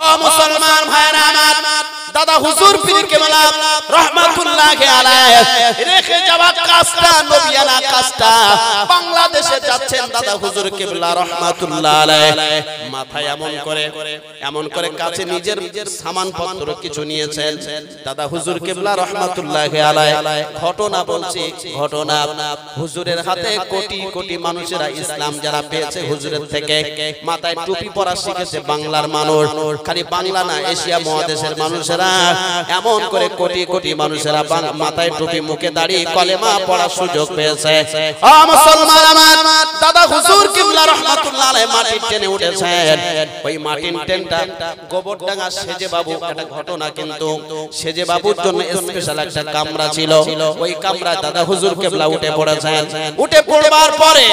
ও মুসলমান ভাইরা আমার, দাদা হুজুর পীর কেবলা রহমাতুল্লাহি আলাইহি রেখে যাওয়া কাজটা, নবিয়ানা কাজটা বাংলাদেশে যাচ্ছেন দাদা হুজুর কেবলা রহমাতুল্লাহি আলাইহি। মাথায় এমন করে কাছে নিজের সামানপত্র কিছু নিয়েছেন দাদা হুজুর কেবলা রহমাতুল্লাহি আলাইহি। ঘটনা বলছি, ঘটনা। হুজুরের হাতে কোটি কোটি মানুষেরা ইসলাম যারা পেয়েছে হুজুরের থেকে, মাথায় টুপি পরা শিখেছে বাংলার মানুষ। খালি বাংলা না, এশিয়া মহাদেশের মানুষেরা এমন করে কোটি কোটি মানুষেরা মাথায় টুপি, মুখে দাড়ি, কলেমা পড়ার সুযোগ পেয়েছে। ও মুসলমান আমার, দাদা হুজুর কিবলা রাহমাতুল্লাহ আলাইহি মাটির টেনে উঠেছেন। ওই মাটির টেনটা গোবরডাঙ্গা সেজে বাবু, একটা ঘটনা কিন্তু, সেজে বাবুর জন্য স্পেশাল একটা কামরা ছিল। ওই কামরা দাদা হুজুর কিবলা উঠে পড়েছেন। উঠে পড়বার পরে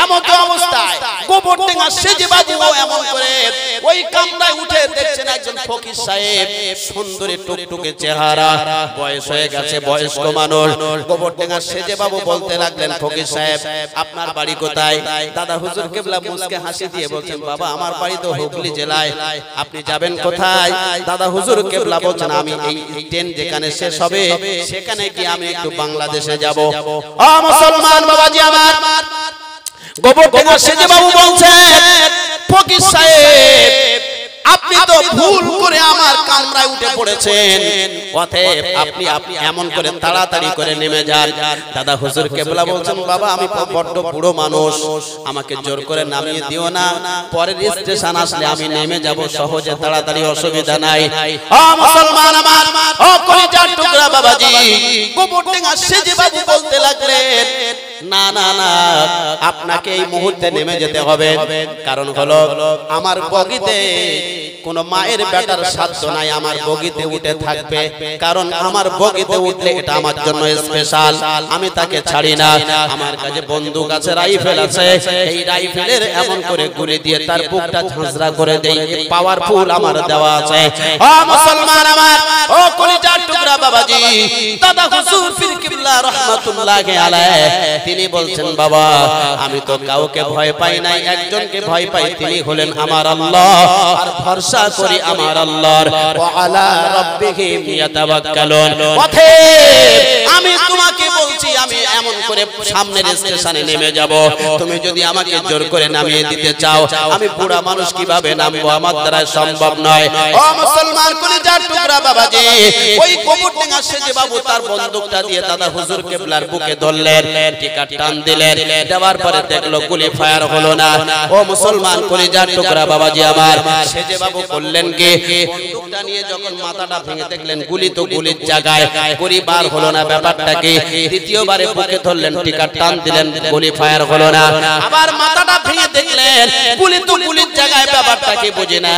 এমন তো অবস্থায় গোবরডাঙ্গা সেজে বাবু এমন করে ওই কামরায় উঠে দেখছেন একজন ফকির সাহেব, সুন্দরী টুকটুকে চেহারা, বয়স হয়ে গেছে, বয়স্ক মানুষ। গোবরডাঙ্গা সেজে বাবু বলতে লাগলেন, ফকির সাহেব আপনার বাড়ি কোথায়? দাদা হুজুর কেবলা মুস্কে হাসি দিয়ে বলছেন, বাবা আমার বাড়ি তো হুগলি জেলায়, আপনি যাবেন কোথায়? দাদা হুজুর কেবলা বলছেন, আমি এই ট্রেন যেখানে শেষ হবে সেখানে গিয়ে আমি একটু বাংলাদেশে যাব। ও মুসলমান বাবাজি আমার, গোবরডাঙ্গা সেজে বাবু বলছেন, ফকির সাহেব আপনি তো ভুল করে আমার কামরায় উঠে পড়েছেন, অতএব আপনি এমন করে তাড়াতাড়ি করে নেমে যান। দাদা হুজুর কেবলা বলছেন, বাবা আমি বড্ড বুড়ো মানুষ, আমাকে জোর করে নামিয়ে দিও না, পরের স্টেশন আসলে আমি নেমে যাব সহজে, তাড়াতাড়ি, অসুবিধা নাই। ও মুসলমান আমার, ও কলিজার টুকরা বাবাজি, গোবরডাঙ্গা সেজে বাবু বলতে লাগলেন, না না না, আপনাকে এই মুহূর্তে নেমে যেতে হবে। কারণ হলো আমার বগিতে কোন মায়ের বেটার সাধ্য নাই আমার বগিতে উঠে থাকবে, কারণ আমার বগিতে উঠলে এটা আমার জন্য স্পেশাল, আমি তাকে ছাড়ি না। আমার কাছে বন্দুক আছে, রাইফেল আছে, এই রাইফেলের এমন করে গুলি দিয়ে তার বুকটা ঝাঁঝরা করে দেই, পাওয়ারফুল আমার দেওয়া আছে। ও মুসলমান আমার, ও কলিজার টুকরা বাবাজি, দাদা হুজুর পীর কিবলা রাহমাতুল্লাহি আলাইহি তিনি বলছেন, বাবা আমি তো কাউকে ভয় পাই নাই, একজনকে ভয় পাই, তিনি হলেন আমার আল্লাহ, আর ভরসা করি আমার আল্লাহর। ওয়া আলা রাব্বিহিম ইয়াতাওয়াক্কালুন। অতএব আমি তোমাকে বলছি, আমি এমন করে সামনের স্টেশনে নেমে যাব, তুমি যদি আমাকে জোর করে নামিয়ে দিতে চাও, আমি বুড়া মানুষ কিভাবে নামবো, আমার দ্বারা সম্ভব নয়। ও মুসলমান কলিজার টুকরা বাবাজি, ওই গোবরডাঙ্গা সেজে বাবু তার বন্দুকটা দিয়ে দাদা হুজুর কেবলার বুকে ধরলেন, টিকা টান দিলেন, দেওয়ার পরে দেখলো গুলি ফায়ার হলো না। ও মুসলমান কলিজার টুকরা বাবাজি আমার, সেজে বাবু করলেন কি, বন্দুকটা নিয়ে যখন মাথাটা ভেঙে দেখলেন গুলি তো গুলির জায়গায়, গুলি বার হলো না, ব্যাপারটা কি? দ্বিতীয়বারে বুকে ধরলেন, টিকা টান দিলেন, গুলি ফায়ার হলো না। আবার মাথাটা ভেঙে দেখলেন গুলি তো গুলির জায়গায়, ব্যাপারটা কি বুঝি না।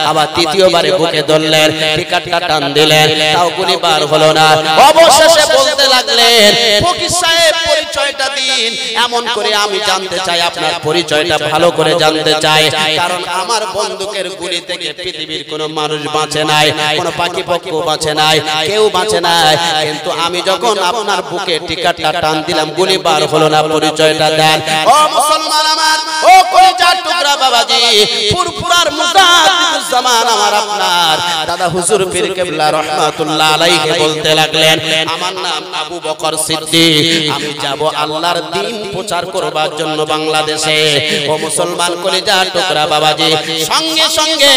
আবার তৃতীয়বারে বুকে ধরলেন, টিকাটা টান দিলেন, তাও গুলি বার হলো না। অবশেষে বলতে লাগলেন, ফকির সাহেব পরিচয়টা দিন। এমন করে আমি জানতে চাই, আপনার পরিচয়টা ভালো করে জানতে চাই, কারণ আমার বন্দুকের গুলি থেকে পৃথিবীর কোনো মানুষ বাঁচে নাই, কোনো পাখি পক্ষী বাঁচে নাই, কেউ বাঁচে নাই, কিন্তু আমি যখন আপনার বুকে টিকাটা টান দিলাম গুলি বার হলো না, পরিচয়টা দেন। ও মুসলমান আমার, ও কলিজার টুকরা বাবাজি, ফুরফুরার মুজাদ্দিদুজ জামান আমার আপনার দাদা হুজুর পীর কিবলা রাহমাতুল্লাহ আলাইহি বলতে লাগলেন, আমার নাম আবু বকর সিদ্দিক, আমি যাব আল্লাহর দ্বীন প্রচার করবার জন্য বাংলাদেশে। ও মুসলমান কলিজার টুকরা বাবাজি, সঙ্গে সঙ্গে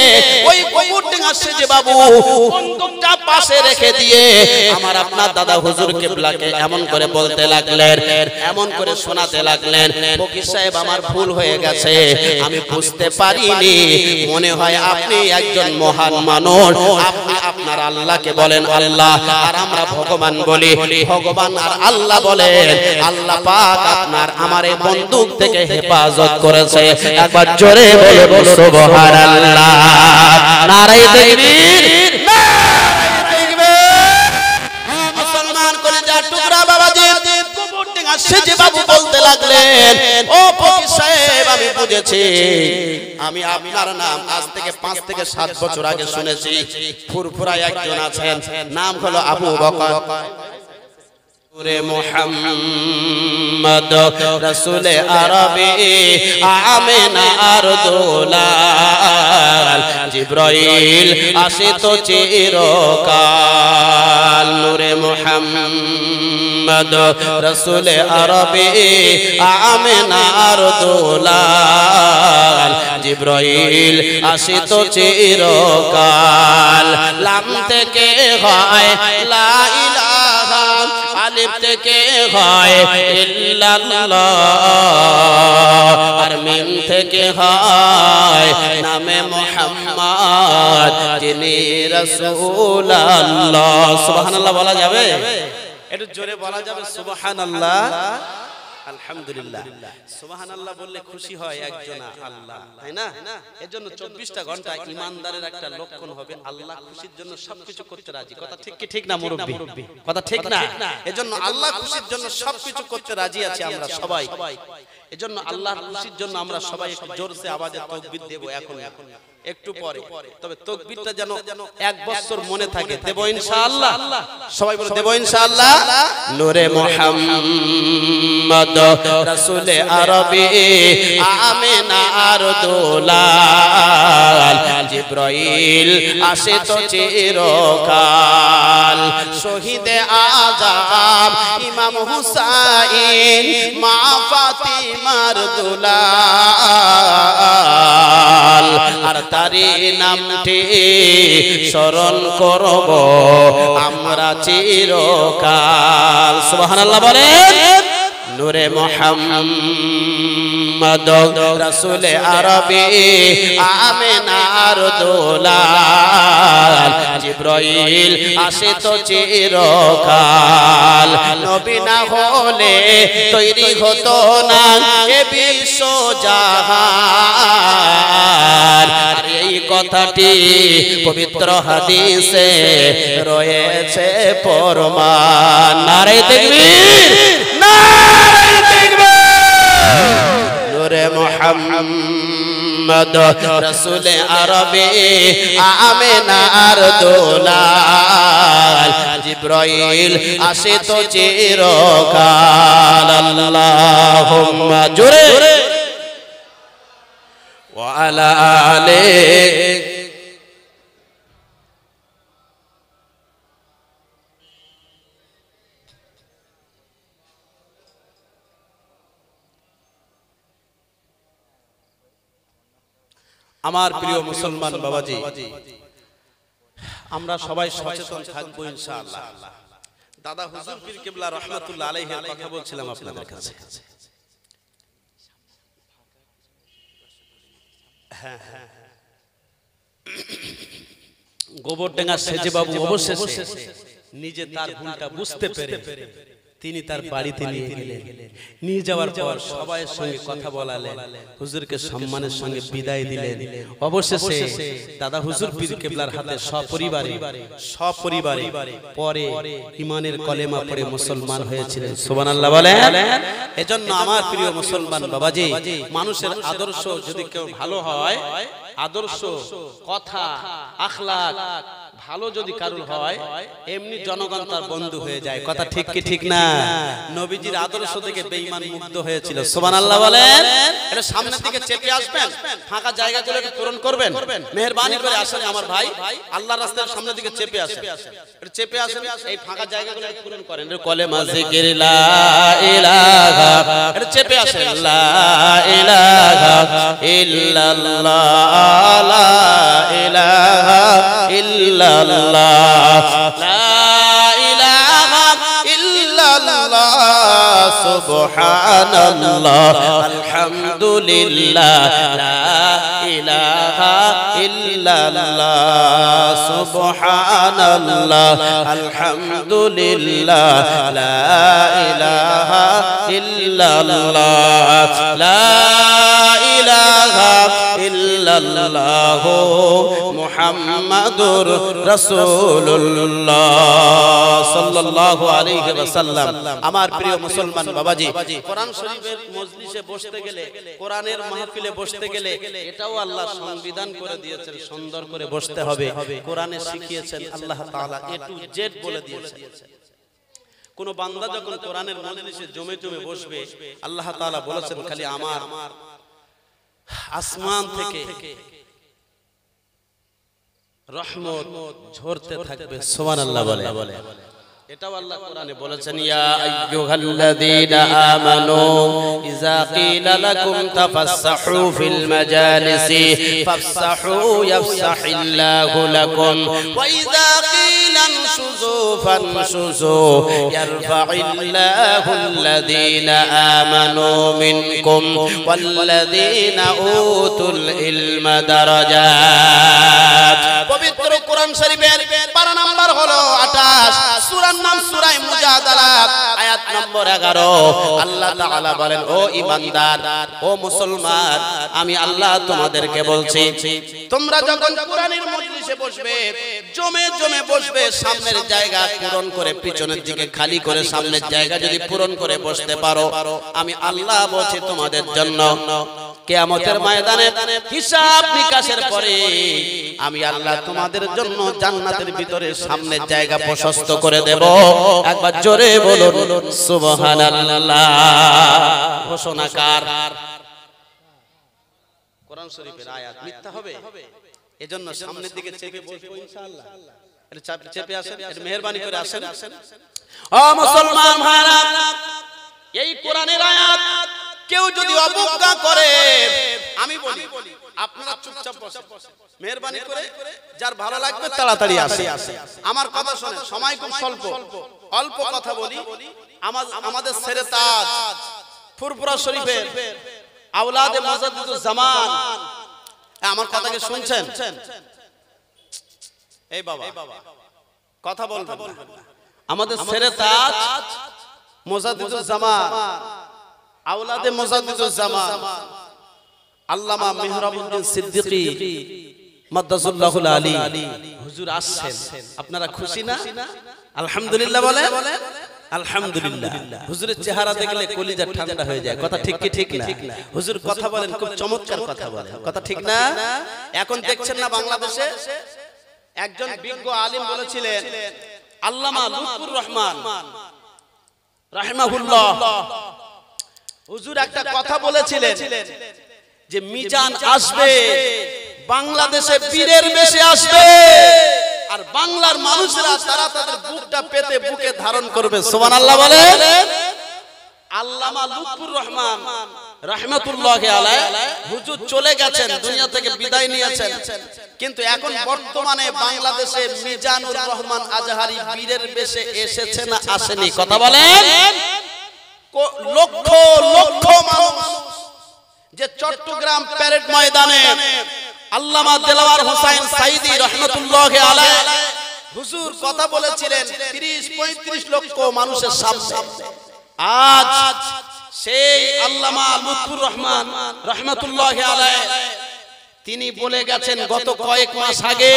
ওই গোবরডাঙ্গা সেজে বাবু বন্দুকটা পাশে রেখে দিয়ে আমার আপনার দাদা হুজুর কিবলাকে এমন করে বলতে লাগলেন, এমন করে শোনাতে লাগলেন, ফকির সাহেব আমার ভুল হয়ে গেছে, আমি বুঝতে পারিনি, মনে হয় আপনি একজন মহান মানুষ, আপনি আপনার আল্লাহকে বলেন আল্লাহ, আর আমরা ভগবান বলি, ভগবান আর আল্লাহ বলেন, আল্লাহ পাক আপনার আমার এই বন্দুক থেকে হেফাজত করেছে। একবার জোরে বলে সুবহানাল্লাহ, নারে তাকবীর, নারে তাকবীর। মুসলমান কলিজার টুকরা বাবাজি, গোবরডাঙ্গা সেজে বাবু বলতে লাগলেন, ও ফকির সাহেব আমি বুঝেছি, আমি আপনার নাম আজ থেকে 5 থেকে 7 বছর আগে শুনেছি, ফুরফুরায় একজন আছেন, নাম হলো আবু বকর। নূরে মুহাম্মদ রাসূলে আরবি আমেনার দোলাল জিবরাইল আসে তো চিরকাল নূরে মুহাম্মদ রাসূলে আরবি আমেনার দোলাল জিবরাইল আসে তো চিরকাল লাম থেকে হয় লা ইলাহা আলিফ থেকে হয় ইল্লাল্লাহ আর মিম থেকে হয় নামে মুহাম্মদ যিনি রাসূলুল্লাহ সুবহানাল্লাহ বলা যাবে একটু জোরে বলা যাবে সুবহানাল্লাহ আলহামদুলিল্লাহ সুবহানাল্লাহ বললে খুশি হয় একজন আল্লাহ তাই না এজন্য 24টা ঘন্টা ঈমানদারের একটা লক্ষণ হবে আল্লাহ খুশির জন্য সবকিছু করতে রাজি কথা ঠিক কি ঠিক না মুরব্বি কথা ঠিক না এজন্য আল্লাহ খুশির জন্য সবকিছু করতে রাজি আছি আমরা সবাই এজন্য আল্লাহর খুশির জন্য আমরা সবাই একটু জোরসে আওয়াজে তাকবীর দেব এখন একটু পরে তবে তাকবীরটা যেন এক বছর মনে থাকে দেব ইনশাআল্লাহ সবাই বলে দেব ইনশাআল্লাহ নূরে মুহাম্মদ রাসূলে আরবি আমেনার দোলাল জিবরাইল আসে তো চিরকাল শহীদে আযম ইমাম হুসাইন মা ফাতিমার দোলাল আর তারি নামটি স্মরণ করব আমরা চিরকাল সুবহানাল্লাহ বলেন নূরে মুহাম্মদ রাসূলে আরবি আমেনার দোলাল জিবরাইল আসে তো চিরকাল নবী না হলে তৈরি হতো না এ বিশ্ব জাহান আর এই কথাটি পবিত্র হাদিসে রয়েছে প্রমাণ নারে তাকবীর নূরে মুহাম্মদ রাসূলে আরবি আমেনার দোলাল জিবরাইল আসে তো চিরকাল আল্লাহুম্মা জোরে ওয়া আলা আলিহি আমার প্রিয় মুসলমান বাবাজি আমরা সবাই সচেতন থাকবো ইনশাআল্লাহ দাদা হুজুর পীর কিবলা রাহমাতুল্লাহ আলাইহির কথা বলছিলাম আপনাদের কাছে গোবরডাঙ্গা সেজে বাবু অবশেষে নিজে তার ভুলটা বুঝতে পেরে তিনি তার বাড়িতে নিয়ে গেলেন নিয়ে যাওয়ার পর সবাইয়ের সঙ্গে কথা বলালেন হুজুরকে সম্মানের সঙ্গে বিদায় দিলেন অবশেষে দাদা হুজুর পীর কিবলার হাতে সপরিবারে পরে ঈমানের কলেমা পড়ে মুসলমান হয়েছিলেন সুবহানাল্লাহ বলেন এজন্য আমার প্রিয় মুসলমান বাবাজি মানুষের আদর্শ যদি কেউ ভালো হয় আদর্শ কথা আখলাক ভালো যদি কারুর হয় এমনি জনগণ তার বন্ধু হয়ে যায় কথা ঠিক কি ঠিক না নবীজির আদর্শ থেকে বেঈমান মুগ্ধ হয়েছিল সুবহানাল্লাহ বলেন এটা সামনের দিকে চেপে আসবেন ফাঁকা জায়গাগুলোকে পূরণ করবেন মেহেরবানি করে আসেন আমার ভাই আল্লাহর রাস্তার সামনের দিকে চেপে আসেন এটা চেপে আসেন এই ফাঁকা জায়গাগুলোকে পূরণ করেন এটা কলেমা জিকির লা ইলাহা এটা চেপে আসেন লা ইলাহা ইল্লাল্লাহ লা ইলাহা ইল্লাল্লাহ লা ইলাহা ইল্লাল্লাহ সুবহানাল্লাহ আলহামদুলিল্লাহ লা ইলাহা ইল্লাল্লাহ সুবহানাল্লাহ আলহামদুলিল্লাহ লা ইলাহা ইল্লাল্লাহ লা ইলাহা ইল্লাল্লাহ মুহাম্মাদুর রাসূলুল্লাহ সাল্লাল্লাহু আলাইহি ওয়াসাল্লাম আমার প্রিয় মুসলমান বাবাজি কোরআন শরীফের মজলিসে বসতে গেলে কোরআনের মাহফিলে বসতে গেলে এটাও আল্লাহ সংবিধান করে দিয়েছেন সুন্দর করে বসতে হবে কোরআনে শিখিয়েছেন আল্লাহ তাআলা A to Z বলে দিয়েছেন কোন বান্দা যখন কোরআনের মজলিসে জমে জমে বসবে, আল্লাহ তাআলা বলেছেন খালি আমার আসমান থেকে রহমত ঝরতে থাকবে। সুবহানাল্লাহ বলে। এটাও আল্লাহ কোরআনে বলেছেন, ইয়া আইয়ুহাল্লাযীনা আমানু ইযা ক্বিলা লাকুম তাফাসসাহু ফিল মাজালিসি ফাফসাহু ইয়াফসাহিল্লাহু লাকুম ওয়া ইযা ক্বিলা আনশুযু ফানশুযু ইয়ারফা'িল্লাহু আল্লাযীনা আমানু মিনকুম ওয়াল্লাযীনা উতুল ইলমা দারাজাত। পবিত্র কোরআন শরীফের পারা নাম্বার হলো 28, সূরা নাম সূরা মুজাদালা, আয়াত নম্বর 11। আল্লাহ তাআলা বলেন, ও ঈমানদার, ও মুসলমান, আমি আল্লাহ তোমাদেরকে বলছি, তোমরা যখন কোরআনের মজলিসে বসবে, জমে জমে বসবে, সামনের জায়গা পূরণ করে, পিছনের দিকে খালি করে সামনের জায়গা যদি পূরণ করে বসতে পারো, আমি আল্লাহ বলছি তোমাদের জন্য কিয়ামতের ময়দানে হিসাব নিকাশের পরে আমি আল্লাহ তোমাদের জন্য জান্নাতের ভিতরে সামনের জায়গা প্রশস্ত করে দেব। একবার জোরে বলুন সুবহানাল্লাহ। ঘোষণাকার কোরআন শরীফের আয়াত মিথ্যা হবে? এজন্য সামনের দিকে চেপে বসবো ইনশাআল্লাহ। এটা চেপে আসেন, এটা মেহেরবানি করে আসেন। ও মুসলমান ভাইরা, এই কোরআনের আয়াত কেউ যদি অবজ্ঞা করে, আমি বলি আপনারা চুপচাপ বসেন, মেহেরবানি করে। যার ভালো লাগবে তাড়াতাড়ি আসে। আমার কথা শুনে, সময় খুব স্বল্প, অল্প কথা বলি। আমাদের সেরে তাজ ফুরফুরা শরীফের আওলাদে মুজাদ্দিদুজ জামান, আমার কথা কি শুনছেন? এই বাবা কথা বলবেন। আমাদের সেরে তাজ মুজাদ্দিদুজ জামান, আওলাদে মুজাদ্দিদুজ জামান আল্লামা মেহরাবউদ্দিন সিদ্দিকী মাদ্দাসাল্লাহুল আলী হুজুর আসছেন। আপনারা খুশি না? আলহামদুলিল্লাহ বলেন। আলহামদুলিল্লাহ। হুজুরের চেহারা দেখলে কলিজা ঠান্ডা হয়ে যায়। কথা ঠিক কি ঠিক না? হুজুর কথা বলেন, খুব চমৎকার কথা বলেন। কথা ঠিক না? এখন দেখছেন না বাংলাদেশে একজন বিজ্ঞ আলিম বলেছিলেন, আল্লামা লুৎফুর রহমান রাহিমাহুল্লাহ, হুজুর একটা কথা বলেছিলেন যে মিজান আসবে, বাংলাদেশে পীরের বেশে আসবে, আর বাংলার মানুষরা তারা তাদের বুকটা পেতে বুকে ধারণ করবে। সুবহানাল্লাহ বলেন। আল্লামা লুৎফুর রহমান রাহমাতুল্লাহি আলাইহি হুজুর চলে গেছেন, দুনিয়া থেকে বিদায় নিয়েছেন, কিন্তু এখন বর্তমানে বাংলাদেশে মিজানুর রহমান আজহারি পীরের বেশে এসেছে না আসেনি? কথা বলেন। লক্ষ লক্ষ মানুষ যে চট্টগ্রাম প্যারেড ময়দানে আল্লামা দেলাওয়ার হোসেন সাইদি রাহমাতুল্লাহি আলাইহি হুজুর কথা বলেছিলেন 30-35 লক্ষ মানুষের সামনে, আজ সেই আল্লামা লুৎফুর রহমান রাহমাতুল্লাহি আলাইহি তিনি বলে গেছেন গত কয়েক মাস আগে,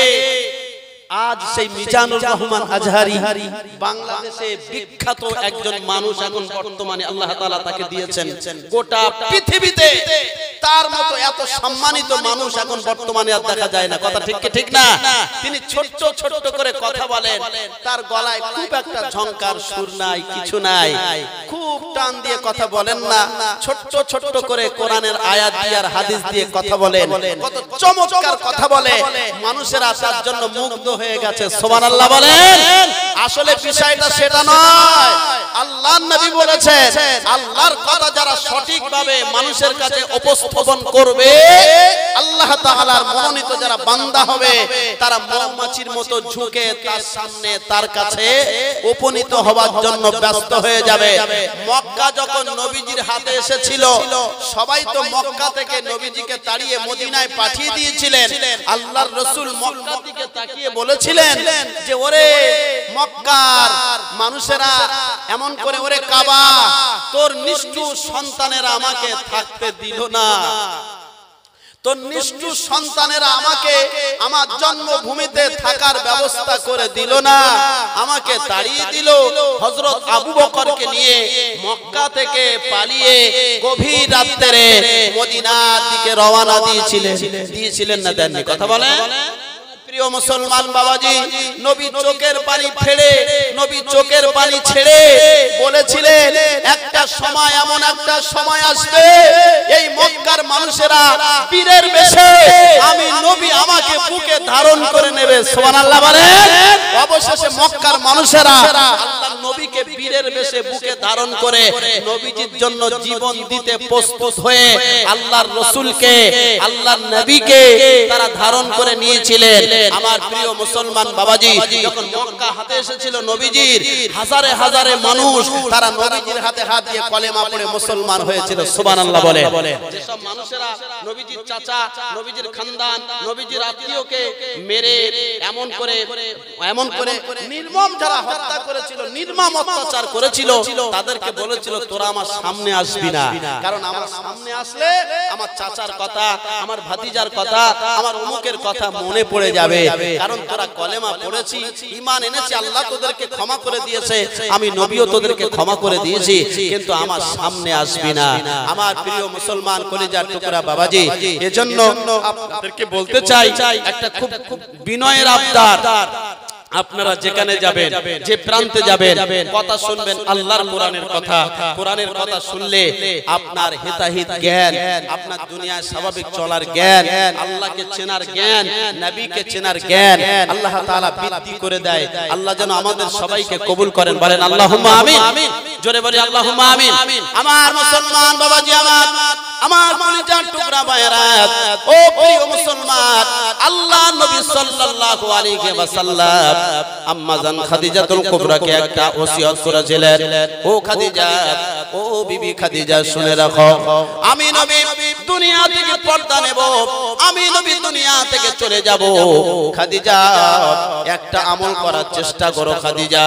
আজ সেই মিজানুর রহমান আজহারি বাংলাদেশে বিখ্যাত একজন মানুষ, এখন বর্তমানে আল্লাহ তাআলা তাকে দিয়েছেন গোটা পৃথিবীতে তার মতো এত সম্মানিত মানুষ এখন বর্তমানে আর দেখা যায় না। কথা ঠিক কি ঠিক না? তিনি ছোট্ট ছোট্ট করে কথা বলেন, তার গলায় খুব একটা ঝংকার সুর নাই, কিছু নাই, খুব টান দিয়ে কথা বলেন না, ছোট্ট ছোট্ট করে কোরআনের আয়াত দিয়ে আর হাদিস দিয়ে কথা বলেন, কত চমৎকার কথা বলে, মানুষেরা তার জন্য মুগ্ধ হয়ে গেছে। সুবহানাল্লাহ বলেন। আসলে বিষয়টা সেটা নয়, আল্লাহর নবী বলেছেন আল্লাহর কথা যারা সঠিকভাবে মানুষের কাছে উপস্থাপন করবে, আল্লাহ তাআলার মনোনীত যারা বান্দা হবে, তারা মৌমাছির মতো ঝুঁকে তার সামনে তার কাছে উপনীত হওয়ার জন্য ব্যস্ত হয়ে যাবে। মক্কা যখন নবীজির হাতে এসেছিল, সবাই তো মক্কা থেকে নবীজিকে তাড়িয়ে মদিনায় পাঠিয়ে দিয়েছিলেন। আল্লাহর রাসূল মক্কা থেকে তাকিয়ে বলেছিলেন যে ওরে মক্কার মানুষেরা, এমন করে ওরে কাবা, তোর নিষ্ঠুর সন্তানেরা আমাকে থাকতে দিল না, তোর নিষ্ঠুর সন্তানেরা আমাকে আমার জন্মভূমিতে থাকার ব্যবস্থা করে দিল না, আমাকে তাড়িয়ে দিল। হযরত আবু বকরকে নিয়ে মক্কা থেকে পালিয়ে গভীর রাতে মদিনার দিকে রওনা দিয়েছিলেন না দেননি? কথা বলেন। প্রিয় মুসলমান বাবাজি, নবী চোখের পানি ফেলে, নবী চোখের পানি ছেড়ে বলেছিলেন একটা সময়, এমন একটা সময় আসবে এই মক্কার মানুষেরা পীরের বেশে আমি নবী আমাকে বুকে ধারণ করে নেবে। সুবহানাল্লাহ বলেন। অবশেষে মক্কার মানুষেরা আল্লাহর নবীকে পীরের বেশে বুকে ধারণ করে নবীজির জন্য জীবন দিতে প্রস্তুত হয়ে আল্লাহর রাসূলকে, আল্লাহর নবীকে তারা ধারণ করে নিয়েছিলেন। আমার প্রিয় মুসলমান বাবাজি, যখন মক্কা হাতে এসেছিল নবীজির, হাজারে হাজারে মানুষ তারা নবীজির হাতে হাত দিয়ে কলেমা পড়ে মুসলমান হয়েছিল। সুবহানাল্লাহ বলে। যেসব মানুষেরা নবীজির চাচা, নবীজির খানদান, নবীজির আত্মীয়কে মেরে এমন করে নির্মম যারা হত্যা করেছিল, নির্মম অত্যাচার করেছিল, তাদেরকে বলেছিল তোরা আমার সামনে আসবি না, কারণ আমার সামনে আসলে আমার চাচার কথা, আমার ভাতিজার কথা, আমার অমুকের কথা মনে পড়ে যাবে, কারণ তোরা কলেমা পড়েছি, ঈমান এনেছি, আল্লাহ তোদেরকে ক্ষমা করে দিয়েছে, আমি নবীও তোদেরকে ক্ষমা করে দিয়েছি, কিন্তু আমার সামনে আসবি না। আমার প্রিয় মুসলমান কলিজার টুকরা বাবাজি, এজন্য আপনাদেরকে বলতে চাই একটা খুব বিনয়ের আবদার, আপনারা যেখানে যাবেন, যে প্রান্তে যাবেন, কথা শুনবেন আল্লাহর কোরআনের কথা। কোরআনের কথা শুনলে আপনার হিতাহিত জ্ঞান, আপনার দুনিয়ায় স্বাভাবিক চলার জ্ঞান, আল্লাহকে চেনার জ্ঞান, নবীকে চেনার জ্ঞান আল্লাহ তাআলা বৃদ্ধি করে দেয়। আল্লাহ যেন আমাদের সবাইকে কবুল করেন, বলেন আল্লাহুম্মা আমিন। জোরে বলি আল্লাহুম্মা আমিন। আমার মুসলমান বাবাজি, আমার কলিজার টুকরা ভাইরা, ও প্রিয় মুসলমান, আল্লাহ নবী সাল্লাল্লাহু আলাইহি ওয়াসাল্লাম আম্মা জান খাদিজাতুল কুবরাকে একটা ওসিয়ত করেছিলেন, ও খাদিজা, ও বিবি খাদিজা শুনে রাখো, আমি নবী দুনিয়া থেকে পর্দা নেব, আমি নবী দুনিয়া থেকে চলে যাব, খাদিজা একটা আমল করার চেষ্টা করো। খাদিজা,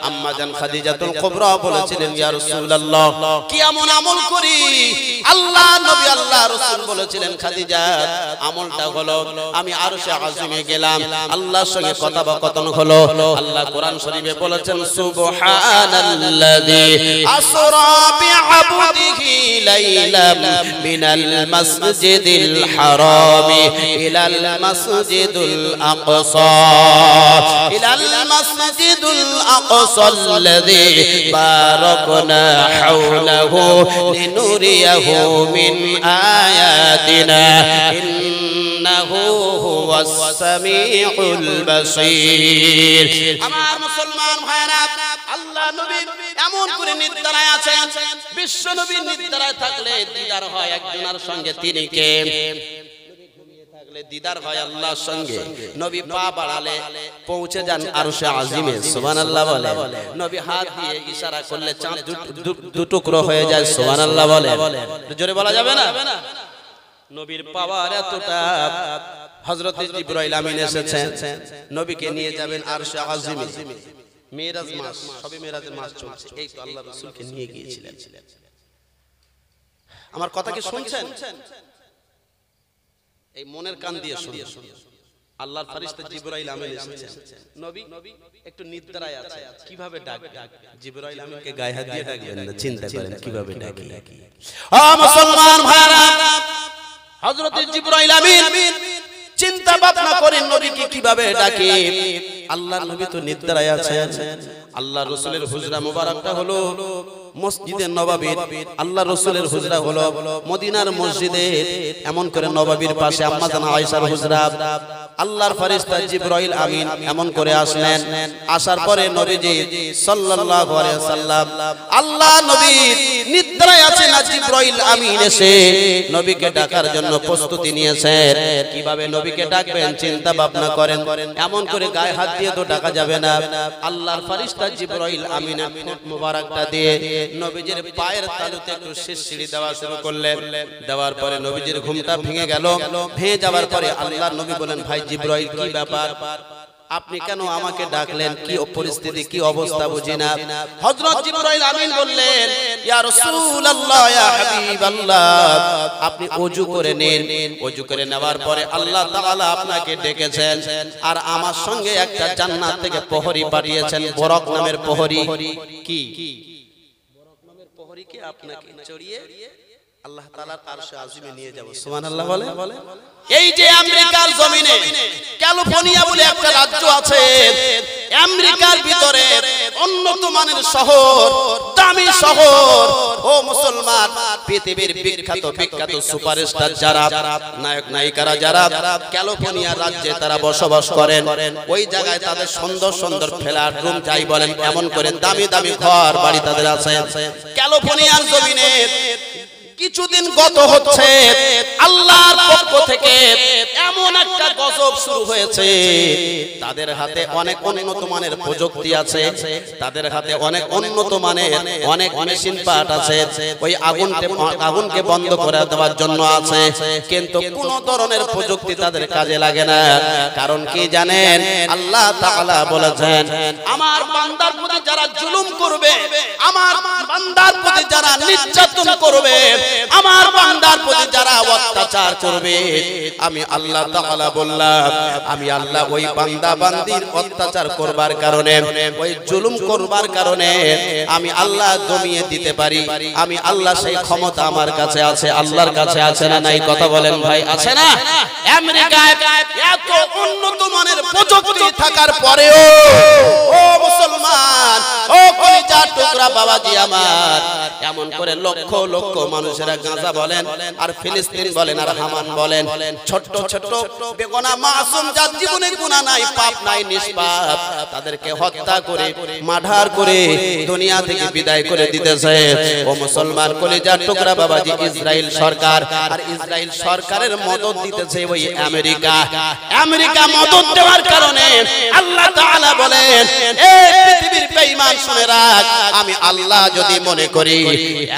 আম্মা জান খাদিজাতুল কুবরা বলেছিলেন, ইয়া রাসূলুল্লাহ কি এমন আমল করি? আল্লাহ নবী, আল্লাহ রাসূল বলেছিলেন, খাদিজা আমলটা হলো আমি আরশে আজিমে গেলাম, আল্লাহর সঙ্গে কথোপকথন হলো। আল্লাহ কোরআন শরীফে বলেছেন, সুবহানাল্লাযী আসরা বিআবদিহি লাইলাম মিনাল মাসজিদিল হারামি ইলাল মাসজিদুল আকসা, ইলাল মাসজিদুল আকসাল্লাযী বারাকনা হাওলাহু লিনুরিয়াহু মিন আয়াতিনা ইন্নাহু হুয়াস সামিউল বাসীর। আমার মুসলমান ভাইরা, আল্লাহ নবী এমন করে নির্ধারায় আছেন, বিশ্ব নবী নির্ধারায় থাকলে দিদার হয় একজনের সঙ্গে, তিনি কে? দিদার হয় আল্লাহর সঙ্গে। নবী পা বাড়ালে পৌঁছে যান আরশে আজিমে। সুবহানাল্লাহ বলে। নবী হাত দিয়ে ইশারা করলে চাঁদ দুটুকরো হয়ে যায়। সুবহানাল্লাহ বলে। জোরে বলা যাবে না? নবীর পাওয়ার এতটা, হযরত জিবরাইল আমিন এসেছেন, নবীকে নিয়ে যাবেন আরশে আজিমে। মেরাজ মাস, সবে মেরাজের মাস চলছে, এই তো আল্লাহর রাসূলকে নিয়ে গিয়েছিলেন। আমার কথা কি শুনছেন? এই মনের কান দিয়ে শুনুন। আল্লাহর ফেরেশতা জিবরাইল আমিন এসেছেন, নবী একটু নিদ্রায় আছে, কিভাবে ডাকবে? জিবরাইল আমিনকে গায়ে হাত দিয়ে ডাকবেন না, চিন্তা করেন কিভাবে ডাকি। ও মুসলমান ভাইরা, হযরত জিবরাইল আমিন চিন্তা ভাবনা করেন নবীকে কিভাবে ডাকে। আল্লাহর নবী তো নিদ্রায় আছেন, আল্লাহর রাসূলের হুজরা মুবারকটা হলো মসজিদে নববীর, আল্লাহর রাসূলের হুজরা হলো মদিনার মসজিদে, এমন করে নববীর পাশে আম্মা জান আয়েশার হুজরা। আল্লাহর ফেরেশতা জিবরাইল আমিন এমন করে আসলেন, আসার পরে নবীজি সাল্লাল্লাহু আলাইহি ওয়াসাল্লাম, আল্লাহ নবী নিদ্রায় আছেন, জিবরাইল আমিন এসে নবীকে ডাকার জন্য প্রস্তুতি নিয়েছেন। কিভাবে নবীকে ডাকবেন চিন্তা ভাবনা করেন, এমন করে গায়ে হাত দিয়ে তো ডাকা যাবে না। আল্লাহর ফেরেশতা জিবরাইল আমিনের ঠোঁট মোবারকটা দিয়ে নবীজির পায়ের তালুতে একটু শিরশিরি দেওয়া শুরু করলেন। দেওয়ার পরে নবীজির ঘুমটা ভেঙে গেল। ভেঙে যাওয়ার পরে আল্লাহর নবী বলেন, ভাই জিবরাইল কি ব্যাপার, আপনি কেন আমাকে ডাকলেন? কি পরিস্থিতি, কি অবস্থা বুঝি না। হযরত জিবরাইল আমিন বললেন, ইয়া রাসূলুল্লাহ, ইয়া হাবিবাল্লাহ, আপনি ওযু করে নেন। ওযু করে নেওয়ার পরে আল্লাহ তাআলা আপনাকে ডেকেছেন, আর আমার সঙ্গে একটা জান্নাত থেকে প্রহরী পাঠিয়েছেন, বরক নামের প্রহরী। কি বরক নামের প্রহরীকে আপনাকে চড়িয়ে আল্লাহ তাআলার আরশে আজিমে নিয়ে যাব। সুবহানাল্লাহ বলে। এই যে আমেরিকার জমিনে ক্যালিফোর্নিয়া বলে একটা রাজ্য আছে, আমেরিকার ভিতরে উন্নত মানের শহর, দামি শহর। ও মুসলমান, পৃথিবীর বিখ্যাত সুপারস্টার যারা, নায়ক নায়িকারা যারা ক্যালিফোর্নিয়া রাজ্যে তারা বসবাস করেন, ওই জায়গায় তাদের সুন্দর সুন্দর ফ্ল্যাট রুম যাই বলেন, এমন করে দামি দামি ঘর বাড়ি তাদের আছে। ক্যালিফোর্নিয়ার জমিনে কিছুদিন গত হচ্ছে, আল্লাহর পক্ষ থেকে এমন একটা গজব শুরু হয়েছে। তাদের হাতে অনেক উন্নত মানের প্রযুক্তি আছে, তাদের হাতে অনেক উন্নত মানের অনেক মেশিন পার্ট আছে, ওই আগুনকে বন্ধ করে দেওয়ার জন্য আছে। কিন্তু কোন ধরনের প্রযুক্তি তাদের কাজে লাগে না। কারণ কি জানেন? আল্লাহ তাআলা বলেছেন, আমার বান্দার প্রতি যারা জুলুম করবে, আমার বান্দার প্রতি যারা নির্যাতন করবে, আমার বান্দার প্রতি যারা অত্যাচার করবে, আমি আল্লাহ তাআলা বললাম, আমি আল্লাহ ওই বান্দা বান্দির অত্যাচার করবার কারণে, ওই জুলুম করবার কারণে আমি আল্লাহ দমিয়ে দিতে পারি। আমি আল্লাহ, সেই ক্ষমতা আমার কাছে আছে। আল্লাহর কাছে আছে না নাই? কথা বলেন ভাই, আছে না? আমেরিকায় এত উন্নত মানের প্রযুক্তি থাকার পরেও, ও মুসলমান, ও কলিজার টুকরা বাবাজি আমার, এমন করে লক্ষ লক্ষ মানুষেরা গাজা বলেন আর ফিলিস্তিন বলেন আর হামান বলেন, ছোট ছোট বেগুনা মাসুম, যার জীবনে গুনাহ নাই, পাপ নাই, নিষ্পাপ, তাদেরকে হত্যা করে মার্ডার করে দুনিয়া থেকে বিদায় করে দিতেছে। ও মুসলমান, কলিজার টুকরা বাবাজি, ইসরায়েল সরকার, আর ইসরায়েল সরকারের মদদ দিতেছে ওই আমেরিকা মদদ দেওয়ার কারণে আল্লাহ তাআলা বলেন, এই পৃথিবীর বেঈমান শুনে রাখ, আমি আল্লাহ যদি মনে করি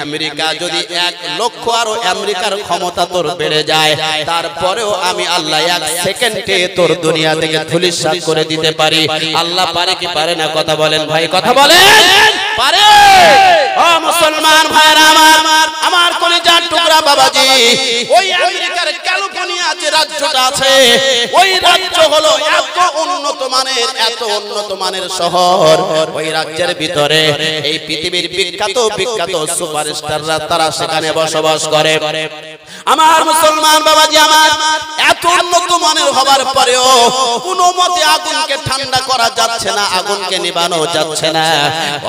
আমেরিকা যদি 1 লক্ষ আরো আমেরিকার ক্ষমতা তোর বেড়ে যায়, তারপরেও আমি আল্লাহ 1 সেকেন্ডে তোর দুনিয়া থেকে ধূলিসাৎ করে দিতে পারি। আল্লাহ পারে কি পারে না? কথা বলেন ভাই, কথা বলেন, পারে। ও মুসলমান ভাইরা আমার কলিজার টুকরা বাবাজি, ওই আমেরিকার ক্যালিফোর্নিয়া যে রাজ্যটা আছে, ওই রাজ্য হলো এত উন্নত মানের শহর। ওই রাজ্যের ভিতরে এই পৃথিবীর বিখ্যাত সুপারস্টাররা তারা সেখানে বসবাস করে। আমার মুসলমান বাবাজি আমার, এত উন্নত মানের হবার পরেও কোনো মতে আগুনকে ঠান্ডা করা যাচ্ছে না, আগুনকে নিভানো যাচ্ছে না।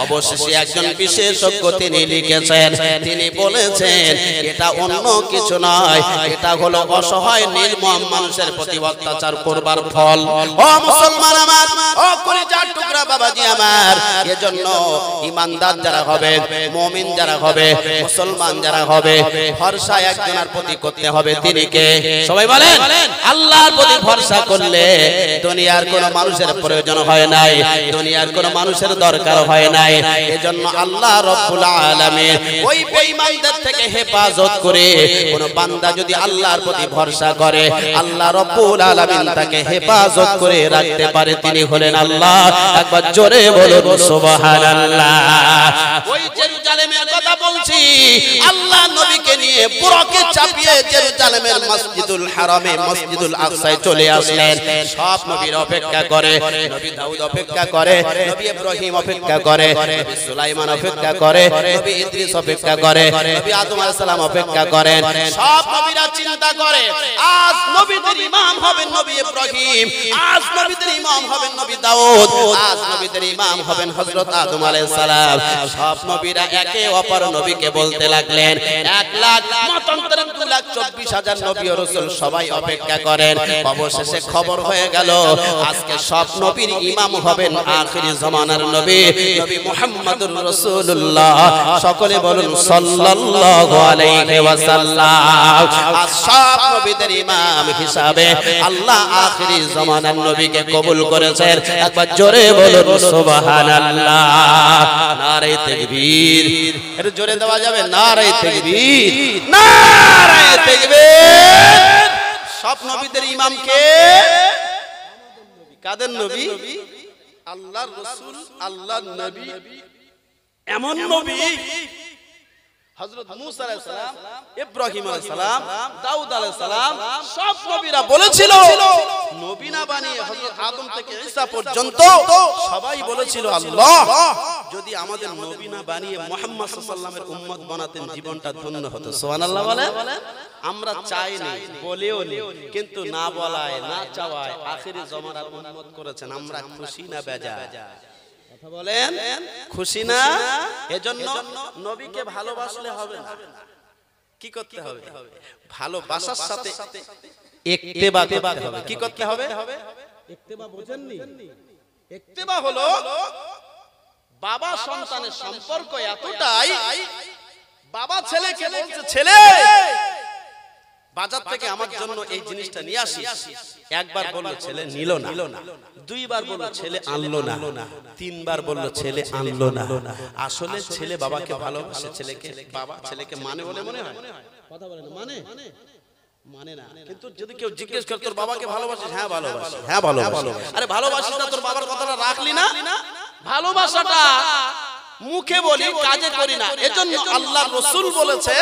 অবশেষে একজন বিশেষজ্ঞ তিনি লিখেছেন, তিনি বলেছেন, এটা অন্য কিছু নয়, এটা হলো অসহায় নির্মম মানুষের প্রতি অত্যাচার করবার ফল। ও মুসলমান আমার, ও কলিজার টুকরা বাবাজি আমার, এজন্য ইমানদার যারা হবে, মুমিন যারা হবে, মুসলমান যারা হবে, ভরসা একজনের প্রতি করতে হবে। তিনি কে? সবাই বলেন, আল্লাহর প্রতি ভরসা করলে দুনিয়ার কোন মানুষের প্রয়োজন হয় নাই, দুনিয়ার কোন মানুষের দরকার হয় নাই। এজন্য আল্লাহ রব্বুল আলামিন ওই বেঈমানদের থেকে হেফাজত করে, কোন বান্দা যদি আল্লাহর প্রতি ভরসা করে, আল্লাহ রব্বুল আলামিন তাকে হেফাজত করে রাখতে পারে। তিনি হলেন আল্লাহ। একবার জোরে বলুন সুবহানাল্লাহ। ওই জেরুজালেমের কথা বলছি, আল্লাহ নবীকে নিয়ে বুরকে চাপিয়ে জেরুজালেমের মসজিদুল হারামে, মসজিদুল আকসায় চলে আসলেন। সব নবীর অপেক্ষা করে, নবী দাউদ অপেক্ষা করে, নবী ইব্রাহিম অপেক্ষা করে, নবী সুলাইমান অপেক্ষা করে, নবী ইদ্রিস অপেক্ষা করে, নবী আদম আলাইহিস সালাম অপেক্ষা করেন। সব নবীরা চিন্তা করে, আজ নবীদের ইমাম হবেন নবী ইব্রাহিম, আজ নবীদের ইমাম হবেন নবী দাউদ, আজ নবীদের ইমাম হবেন হযরত আদম আলাইহিস সালাম। সব নবীরা একে অপর নবীকে বলতে লাগলেন। 1,24,000 নবী ও রাসূল সবাই অপেক্ষা করেন। অবশেষে খবর হয়ে গেল, আজকে সব নবীর ইমাম হবেন আখিরি জামানার নবী, নবী মুহাম্মদুর রাসূলুল্লাহ। সকলে বলুন সাল্লাল্লাহু আলাইহি ওয়াসাল্লাম। আজ সব নবীদের ইমাম হিসাবে আল্লাহ আখিরি জামানার নবীকে কবুল করেছেন। একবার জোরে বলুন সুবহানাল্লাহ। নারে তাকবীর। এর জোরে দেওয়া যাবে? নারে তাকবীর, নারে তাকবীর। সব নবীদের ইমাম কে? কাদের নবী? আল্লাহর রাসূল, আল্লাহর নবী। এমন নবী হযরত মূসা আলাইহিস সালাম, ইব্রাহিম আলাইহিস সালাম, দাউদ আলাইহিস সালাম, সব নবীরা বলেছিল, নবী না বানিয়ে হযরত আদম থেকে ঈসা পর্যন্ত সবাই বলেছিল আল্লাহ যদি আমাদের নবী না বানিয়ে মুহাম্মদ সাল্লাল্লাহু আলাইহি ওয়াসাল্লামের উম্মত বানাতেন জীবনটা ধন্য হতো সুবহানাল্লাহ বলেন আমরা চাইনি বলেও নি কিন্তু না বলায় না চাওয়ায় আখিরি জামানার উম্মত করেছেন আমরা খুশি না বেজার কথা বলেন খুশি না এজন্য নবীকে ভালোবাসলে হবে না কি করতে হবে ভালোবাসার সাথে ইত্তেবা করতে হবে কি করতে হবে ইত্তেবা বোঝেননি ইত্তেবা হলো বাবা সন্তানের সম্পর্ক এতটাই বাবা ছেলেকে বলছে ছেলে বাজার থেকে আমার জন্য এই জিনিসটা নিয়ে আসিস একবার বলল ছেলে নিল না দুইবার বলল ছেলে আনলো না তিনবার বলল ছেলে আনলো না আসলে ছেলে বাবাকে ভালোবাসে ছেলেকে বাবা ছেলেকে মানে বলে মনে হয় কথা বলেন মানে না কিন্তু যদি কেউ জিজ্ঞেস করে তোর বাবাকে ভালোবাসিস হ্যাঁ ভালোবাসি আরে ভালোবাসিস না তোর বাবার কথাটা রাখলি না ভালোবাসাটা মুখে বলি কাজে করি না এজন্য আল্লাহর রাসূল বলেছে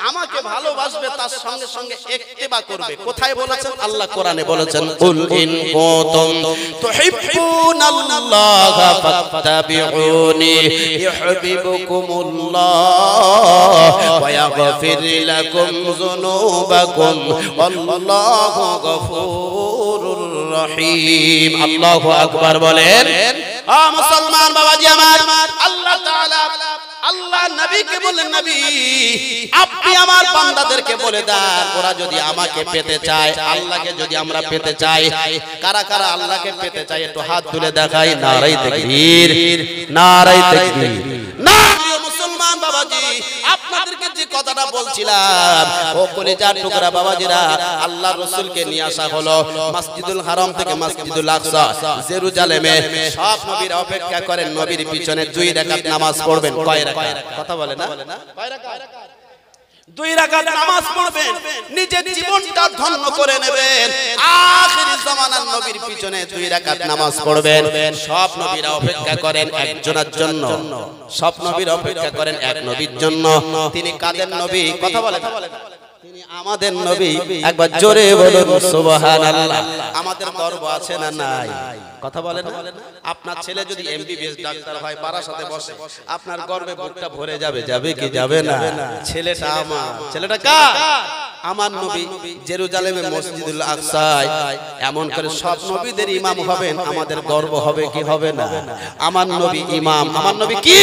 আমাকে ভালোবাসবে তার সঙ্গে সঙ্গে ইত্তেবা করবে কোথায় বলেছেন আল্লাহ কোরআনে বলেছেন কুল ইন কুনতুম তুহিব্বুনাল্লাহা ফাত্তাবিউনি ইউহিব্বুকুমুল্লাহ ওয়া ইয়াগফির লাকুম যুনুবাকুম আল্লাহু গফুরুর রহিম আল্লাহু আকবার বলেন মুসলমান বাবাজি আমার আল্লাহ তাআলা আল্লাহ নবীকে বলেন নবী আপনি আমার বান্দাদেরকে বলে দেন ওরা যদি আমাকে পেতে চায় আল্লাহকে যদি আমরা পেতে চাই কারা কারা আল্লাহকে পেতে চায় একটু হাত তুলে দেখাই নারাই তাকবীর না মুসলমান বাবাজি আপনাদেরকে যে কথাটা বলছিলাম ও কলিজার টুকরা বাবাজিরা আল্লাহর রাসূলকে নিয়ে আসা হলো মসজিদুল হারাম থেকে মসজিদুল আকসা জেরুজালেমে সব নবীরা অপেক্ষা করেন নবীর পিছনে 2 রাকাত নামাজ পড়বেন কয় রাকাত কথা বলে না কয় রাকাত 2 রাকাত নামাজ পড়বেন নিজের জীবনটা ধন্য করে নেবেন আখির জামানার নবীর পিছনে 2 রাকাত নামাজ পড়বেন সব নবীরা অপেক্ষা করেন একজনের জন্য সব নবীরা অপেক্ষা করেন এক নবীর জন্য তিনি কাদের নবী কথা বলেন তিনি আমাদের নবী একবার জোরে বলুন সুবহানাল্লাহ আমাদের গর্ব আছে না নাই কথা বলেন না আপনার ছেলে যদি এমবিবিএস ডাক্তার হয় বারাসাতে বসে আপনার গর্বে বুকটা ভরে যাবে কি যাবে না ছেলেটা আমার ছেলেটা কার আমার নবী জেরুজালেমে মসজিদুল আকসায় এমন করে সব নবীদের ইমাম হবেন আমাদের গর্ব হবে কি হবে না আমার নবী ইমাম আমার নবী কি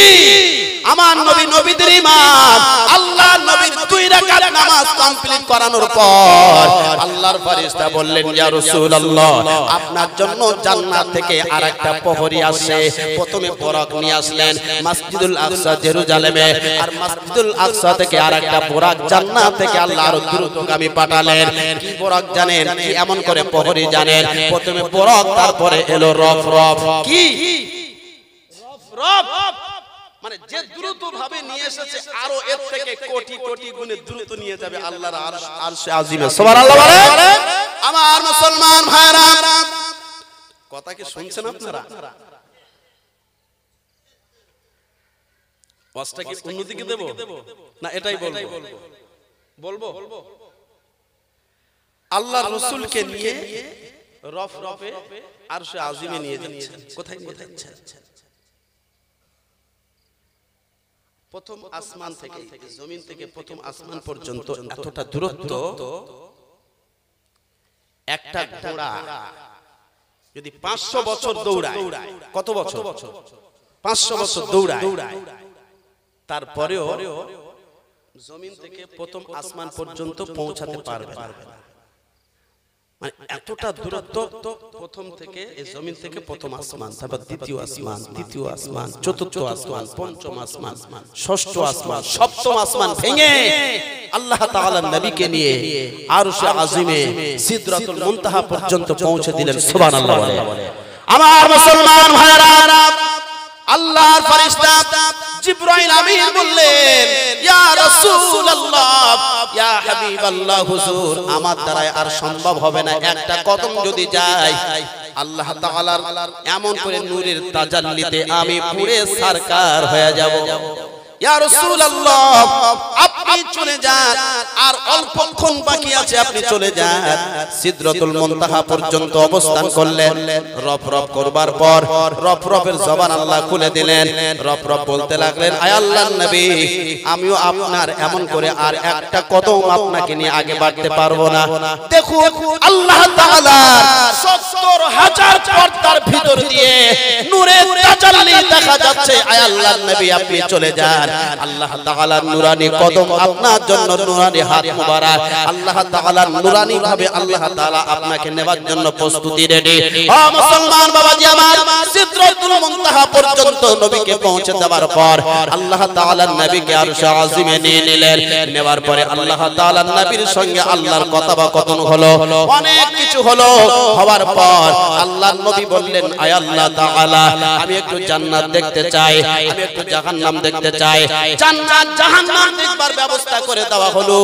আমার নবী নবীদের ইমাম আল্লাহর নবীর 2 রাকাত নামাজ কমপ্লিট করানোর পর আল্লাহর ফেরেশতা বললেন ইয়া রাসূলুল্লাহ আপনার জন্য জান্নাত থেকে আরেকটা প্রহরী আসে প্রথমে বরাক নিয়ে আসলেন মসজিদুল আকসা জেরুজালেমে আর মসজিদুল আকসা থেকে আরেকটা বরাক জান্নাত থেকে আল্লাহর দ্রুতগামী পাঠালেন কি বরাক জানেন কি এমন করে প্রহরী জানেন প্রথমে বরাক তারপরে এলো রফ কি রফ মানে যে দ্রুত ভাবে নিয়ে এসেছে আরো এর থেকে কোটি কোটি গুণে দ্রুত নিয়ে যাবে আল্লাহর আরশে আজিমে সুবহানাল্লাহ বলেন আমার মুসলমান ভাইরা কথা কি শুনছেন আপনারা ওয়াজটা কি অন্যদিকে দেব না এটাই বলবো আল্লাহর রাসূলকে নিয়ে রফে আরশে আজিমে নিয়ে যাচ্ছেন কোথায় নিয়ে যাচ্ছেন প্রথম আসমান থেকে জমিন থেকে প্রথম আসমান পর্যন্ত এতটা দূরত্ব একটা ঘোড়া যদি 500 বছর দৌড়ায় কত বছর 500 বছর দৌড়ায় তারপরেও জমিন থেকে প্রথম আসমান পর্যন্ত পৌঁছাতে পারবে না মানে এতটা দূরত্ব প্রথম থেকে এই জমিন থেকে প্রথম আসমান তারপর দ্বিতীয় আসমান তৃতীয় আসমান চতুর্থ আসমান পঞ্চম আসমান ষষ্ঠ আসমান সপ্তম আসমান ভেঙে আল্লাহ তাআলা নবীকে নিয়ে আরশে আজিমে সিদরাতুল মুনতাহা পর্যন্ত পৌঁছে দিলেন সুবহানাল্লাহ আমার মুসলমান ভাইরা আল্লাহর ফেরেশতা জিবরাইল আমিন বললেন ইয়া রাসূলুল্লাহ ইয়া হাবিবাল্লাহ হুজুর আমার দ্বারা আর সম্ভব হবে না একটা কদম যদি যায় আল্লাহ তাআলার এমন করে নূরের তাজাল্লিতে আমি পুরে সরকার হয়ে যাব ইয়া রাসূলুল্লাহ আপনি চলে যান, আর অল্পক্ষণ বাকি আছে, আপনি চলে যান। সিদরাতুল মুনতাহা পর্যন্ত অবস্থান করলেন। রব রব করবার পর রব রবের জবান আল্লাহ খুলে দিলেন। রব রব বলতে লাগলেন, আয় আল্লাহর নবী, আমিও আপনার এমন করে আর একটা কদম আপনাকে নিয়ে আগে বাড়তে পারবো না। দেখুন আল্লাহ তাআলা ৭০,০০০ পর্দার ভিতর দিয়ে নূরের তাজাল্লি দেখা যাচ্ছে। আয় আল্লাহর নবী আপনি চলে যান। আল্লাহ তাআলার নূরানি কদম আপনার জন্য, নূরানি হাত মুবারক আল্লাহ তাআলার নূরানি ভাবে আল্লাহ তাআলা আপনাকে নেবার জন্য প্রস্তুতি রেডি। ও মুসলমান বাবাজি আমার, সিদরাতুল মুনতাহা পর্যন্ত নবীকে পৌঁছে দেওয়ার পর আল্লাহ তাআলা নবীকে আরশে আজিমে নিয়ে নিলেন। নেওয়ার পরে আল্লাহ তাআলা নবীর সঙ্গে আল্লাহর কথোপকথন হলো, অনেক কিছু হলো। হওয়ার পর আল্লাহর নবী বললেন, আয় আল্লাহ তাআলা আমি একটু জান্নাত দেখতে চাই, আমি একটু জাহান্নাম দেখতে চাই। জান্নাত জাহান্নাম দেখবার ব্যবস্থা করে দেওয়া হলো।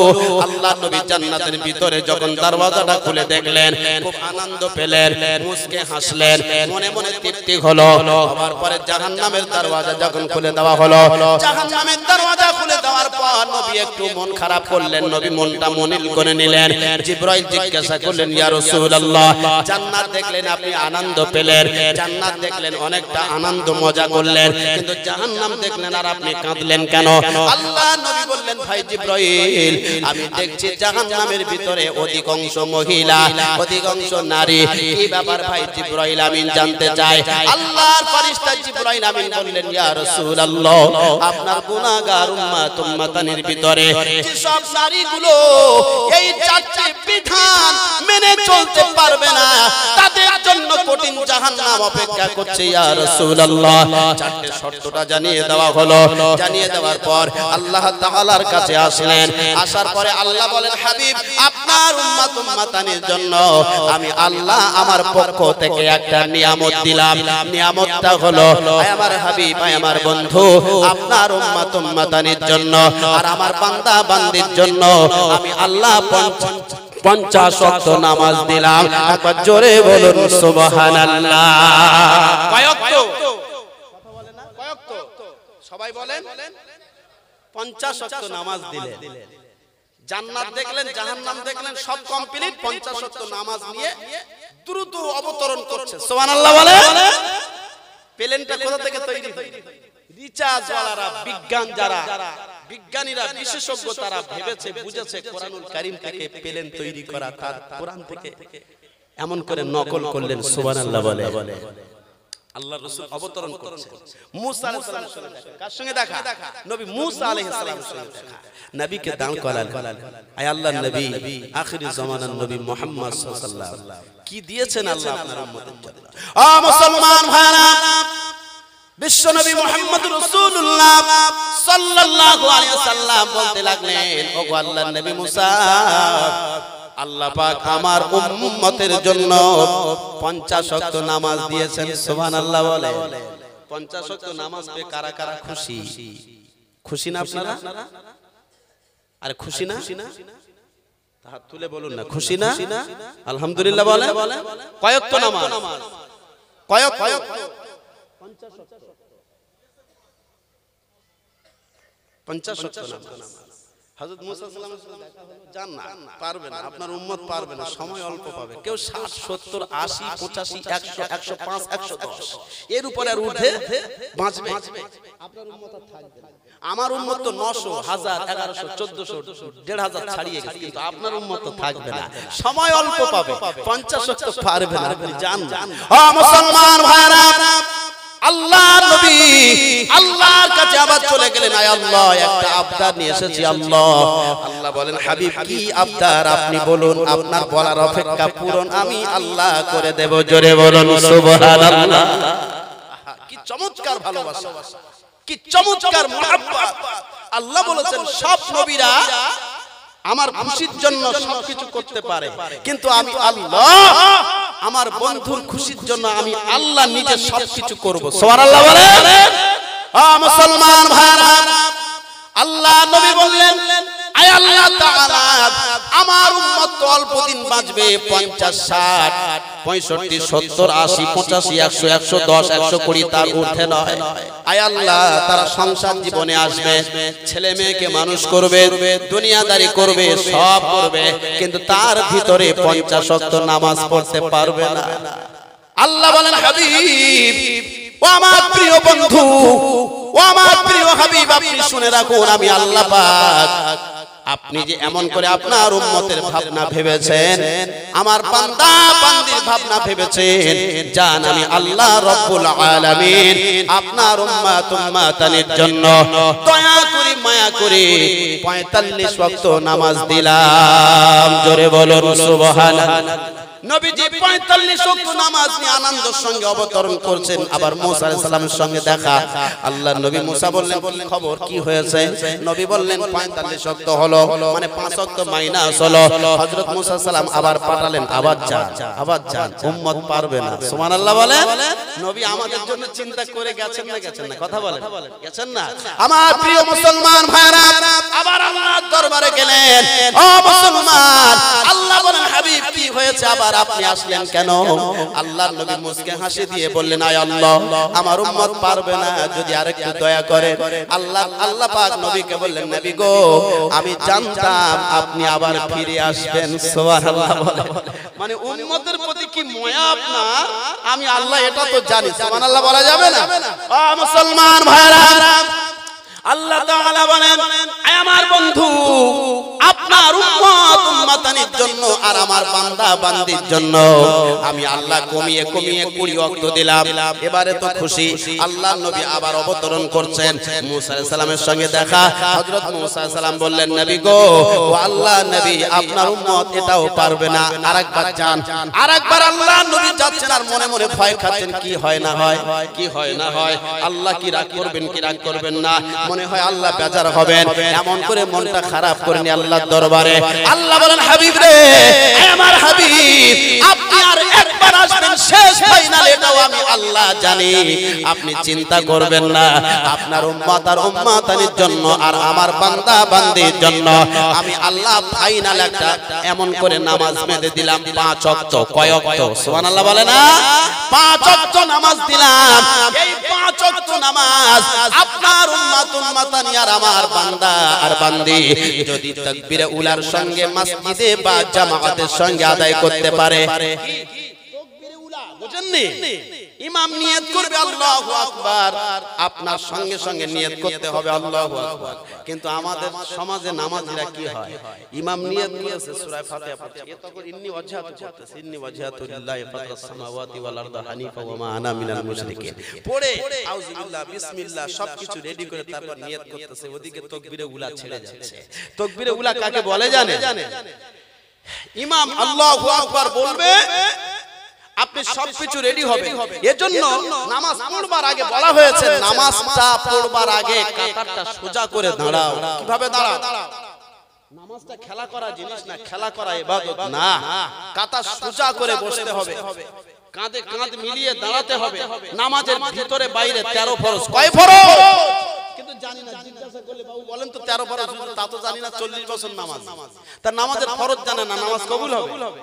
আল্লাহর নবী জান্নাতের ভিতরে যখন দরওয়াজাটা খুলে দেখলেন, খুব আনন্দ পেলেন, মুস্কে হাসলেন, মনে মনে তৃপ্তি হলো। হওয়ার পরে জাহান্নামের দরওয়াজা যখন খুলে দেওয়া হলো, জাহান্নামের দরওয়াজা খুলে দেওয়ার পর নবী একটু মন খারাপ করলেন, নবী মনটা মনিল করে নিলেন। জিবরাইল জিজ্ঞাসা করলেন, ইয়া রাসূলুল্লাহ জান্নাত দেখলেন, আপনি আনন্দ পেলেন, জান্নাত দেখলেন, অনেকটা আনন্দ মজা করলেন, কিন্তু জাহান্নাম দেখলেন আর আপনি কাঁদলেন কেন? আল্লাহ নবী বললেন, ভাই জিবরাইল আমি দেখছি জাহান্নামের ভিতরে অধিকাংশ মহিলা, অধিকাংশ নারী। কি ব্যাপার ভাই জিবরাইল আমিন জানতে চাই। আল্লাহর ফেরেশতা জিবরাইল আমিন বললেন, ইয়া রাসূলুল্লাহ আপনার গুনাহগার উম্মত উম্মতানির ভিতরে যে সব নারীগুলো এই চারটি বিধান মেনে চলতে পারবে না, তাদের জন্য কঠিন জাহান্নাম অপেক্ষা করছে ইয়া রাসূলুল্লাহ। চারটি শর্তটা জানিয়ে দেওয়া হলো। জানিয়ে দেওয়ার পর আল্লাহ তাআলার কাছে আসলেন। আসার পরে আল্লাহ বলেন, হাবিব আপনার উম্মত উম্মতানির জন্য আমি আল্লাহ আমার পক্ষ থেকে একটা নিয়ামত দিলাম। নিয়ামতটা হলো, আয় আমার হাবিব, আয় আমার বন্ধু, আপনার উম্মত উম্মতানির জন্য আর আমার বান্দা বান্দির জন্য আমি আল্লাহ 50 ওয়াক্ত নামাজ দিলাম। একবার জোরে বলুন সুবহানাল্লাহ। কয় ওয়াক্ত? কথা বলে না, কয় ওয়াক্ত? সবাই বলেন 50 ওয়াক্ত নামাজ দিলেন। জান্নাত দেখলেন, জাহান্নাম দেখলেন, সব কমপ্লিট। 50 ওয়াক্ত নামাজ নিয়ে দ্রুত অবতরণ করছে। সুবহানাল্লাহ বলে। প্লেনটা কোথা থেকে তৈরি হয়? রিচার্জ ওয়ালারা, বিজ্ঞান যারা, বিজ্ঞানীরা, বিশেষজ্ঞ তারা ভেবেছে বুঝেছে কোরআনুল কারীম থেকে প্লেন তৈরি করা, তার কোরআন থেকে এমন করে নকল করলেন। সুবহানাল্লাহ বলে। আল্লাহর রাসূল অবতরণ করছে। মুসা আলাইহিস সালামের সঙ্গে দেখা। কার সঙ্গে দেখা? নবী মুসা আলাইহিস সালামের সঙ্গে দেখা। নবীকে দান করালেন। আয় আল্লাহর নবী, আখিরি জামানার নবী মুহাম্মদ সাল্লাল্লাহু আলাইহি ওয়াসাল্লাম কি দিয়েছেন আল্লাহ আপনার উম্মতের জন্য? ও মুসলমান ভাইরা, বিশ্ব নবী মুহাম্মদ রাসূলুল্লাহ সাল্লাল্লাহু আলাইহি ওয়াসাল্লাম বলতে লাগলেন, ওগো আল্লাহর নবী মুসা, আল্লাহ পাক আমার উম্মতের জন্য 50 ওয়াক্ত নামাজ দিয়েছেন। সুবহানাল্লাহ বলে। 50 ওয়াক্ত নামাজ পেয়ে কারা কারা খুশি? খুশি না আপনারা? আরে খুশি না? হাত তুলে বলুন না, খুশি না? আলহামদুলিল্লাহ বলে। কয় ওয়াক্ত নামাজ? কয় ওয়াক্ত? 50 ওয়াক্ত। 50 ওয়াক্ত নামাজ। হযরত মুসা সাল্লাল্লাহু আলাইহি ওয়াসাল্লাম দেখা হলো, জান না, পারবে না, আপনার উম্মত পারবে না, সময় অল্প পাবে। কেউ 60, 70, 80, 85, 100, 105, 110 এর উপরে আর উঠে বাঁচবে। আপনার উম্মত আর থাকবে না। আমার উম্মত তো 900, 1000, 1100, 1400, 1500 ছাড়িয়ে গেছে, কিন্তু আপনার উম্মত তো থাকবে না, সময় অল্প পাবে। 50 ওয়াক্ত পারবে না, আপনি জান। ও মুসলমান ভাইরা, আল্লাহ নবী আল্লাহর কাছে আবার চলে গেলেন। আয় আল্লাহ একটা আবদার নিয়ে এসেছি। আল্লাহ বলেন, হাবিব কি আবদার আপনি বলুন, আপনার বলার অপেক্ষা পূরণ আমি আল্লাহ করে দেব। জোরে বলুন সুবহানাল্লাহ। কি চমৎকার ভালোবাসা, কি চমৎকার মুহাব্বত। আল্লাহ বলেছেন সব নবীরা আমার খুশির জন্য সবকিছু করতে পারে, কিন্তু আমি আল্লাহ আমার বন্ধুর খুশির জন্য আমি আল্লাহ নিজে সবকিছু করব। সুবহানাল্লাহ বলেন। মুসলমান ভাইরা, আল্লাহ নবী বললেন, আয় আল্লাহ তাআলা আমার উম্মত তো অল্প দিন বাঁচবে 50 60 65 70 80 85 100 110 120 তার ঊর্ধ্বে নয় আয় আল্লাহ তারা সংসার জীবনে আসবে ছেলে মেয়েকে মানুষ করবে দুনিয়াদারি করবে সব করবে কিন্তু তার ভিতরে 50 ওয়াক্ত নামাজ পড়তে পারবে না আল্লাহ বলেন হাবিব ও আমার প্রিয় বন্ধু ও আমার প্রিয় হাবিব আপনি শুনে রাখুন আমি আল্লাহ পাক আপনি যে এমন করে আপনার উম্মতের ভাবনা ভেবেছেন আমার বান্দা বান্দির ভাবনা ভেবেছেন জান আমি আল্লাহ রব্বুল আলামিন আপনার উম্মাতানির জন্য দয়া করে মায়া করে 45 ওয়াক্ত নামাজ দিলাম জোরে বলুন সুবহানাল্লাহ নবীজি 45 ওয়াক্ত নামাজ নিয়ে আনন্দের সঙ্গে অবতরণ করছেন আবার মুসা আলাইহিস সালামের সঙ্গে দেখা আল্লাহর নবী মুসা বললেন খবর কি হয়েছে নবী বললেন 45 ওয়াক্ত হলো মানে 5 ওয়াক্ত মাইনাস হলো হযরত মুসা সালাম আবার পাঠালেন আবার যান উম্মত পারবে না সুবহানাল্লাহ বলেন নবী আমাদের জন্য চিন্তা করে গেছেন না কথা বলেন গেছেন না আমার প্রিয় মুসলমান ভাইরা আবার আল্লাহর দরবারে গেলেন ও মুসলমান আল্লাহ বলেন হাবিব কি হয়েছে আবার আপনি আসলেন কেন আল্লাহর নবী মুস্কে হাসি দিয়ে বললেন আয় আল্লাহ আমার উম্মত পারবে না যদি আরেকটু দয়া করে আল্লাহ পাক নবীকে বললেন নবী গো আমি জানতাম আপনি আবার ফিরে আসবেন সুবহানাল্লাহ মানে উম্মতের প্রতি কি মায়া আপনার আমি আল্লাহ এটা তো জানি সুবহানাল্লাহ বলা যাবে না ও মুসলমান ভাইরা আল্লাহ তাআলা বলেন আয় আমার বন্ধু আপনার উম্মতানির জন্য আর আমার বান্দা বান্দির জন্য আমি আল্লাহ কমিয়ে 20 ওয়াক্ত দিলাম এবারে তো খুশি আল্লাহর নবী আবার অবতরণ করছেন মুসা আলাইহিস সালামের সঙ্গে দেখা হযরত মুসা আলাইহিস সালাম বললেন নবী গো ও আল্লাহর নবী আপনার উম্মত এটাও পারবে না আরেকবার যান আরেকবার আল্লাহর নবী যাচ্ছেন আর মনে মনে ভয় খাচ্ছেন কি হয় না হয় আল্লাহ কি রাগ করবেন কি রাগ করবেন না মনে হয় আল্লাহ বেজার হবেন এমন করে মনটা খারাপ করেনি আল্লাহর দরবারে আল্লাহ বলেন হাবিব রে আমার হাবিব আপনি আর একবার আসবেন শেষ ফাইনাল এটাও আমি আল্লাহ জানি আপনি চিন্তা করবেন না আপনার উম্মত আর উম্মতানির জন্য আর আমার বান্দা বান্দির জন্য আমি আল্লাহ ফাইনাল একটা এমন করে নামাজ বেঁধে দিলাম 5 ওয়াক্ত কয় ওয়াক্ত সুবহানাল্লাহ বলে না 5 ওয়াক্ত নামাজ দিলাম এই 5 ওয়াক্ত নামাজ আপনার উম্মতানি আর আমার বান্দা আর বান্দি যদি তাকবীরে উলার সঙ্গে মসজিদে বা জামাতের সঙ্গে আদায় করতে পারে তাকবীরে উলা বুঝেননি ইমাম নিয়ত করবে আল্লাহু আকবার আপনার সঙ্গে সঙ্গে নিয়ত করতে হবে আল্লাহু আকবার কিন্তু আমাদের সমাজে নামাজিরা কি হয় ইমাম নিয়ত করেছে সূরা ফাতিহা পড়ছে এ তখন ইন্নী ওয়াজহাতু করতেছে ইন্নী ওয়াজহাতু লিল্লাহি ফাতরাস সামাওয়াতি ওয়াল আরদা হানিফা ওয়া মা আনা মিনাল মুশরিকিন পড়ে আউযুবিল্লাহ বিসমিল্লাহ সবকিছু রেডি করে তারপর নিয়ত করতেছে ওদিকে তাকবীরে উলা ছেড়ে যাচ্ছে তাকবীরে উলা কাকে বলে জানে ইমাম আল্লাহু আকবার বলবে আপনি সবকিছু রেডি হবে এজন্য নামাজ পড়বার আগে বলা হয়েছে নামাজটা পড়বার আগে কাতারটা সোজা করে দাঁড়াও কিভাবে দাঁড়াও নামাজটা খেলা করা জিনিস না খেলা করা ইবাদত না কাতার সোজা করে বসতে হবে কাঁধে কাঁধ মিলিয়ে দাঁড়াতে হবে নামাজের ভিতরে বাইরে 13 ফরজ কয় ফরজ কিন্তু জানি না জিজ্ঞাসা করলে বাবু বলেন তো 13 ফরজ তা তো জানি না 40 বছর নামাজ তার নামাজের ফরজ জানে না নামাজ কবুল হবে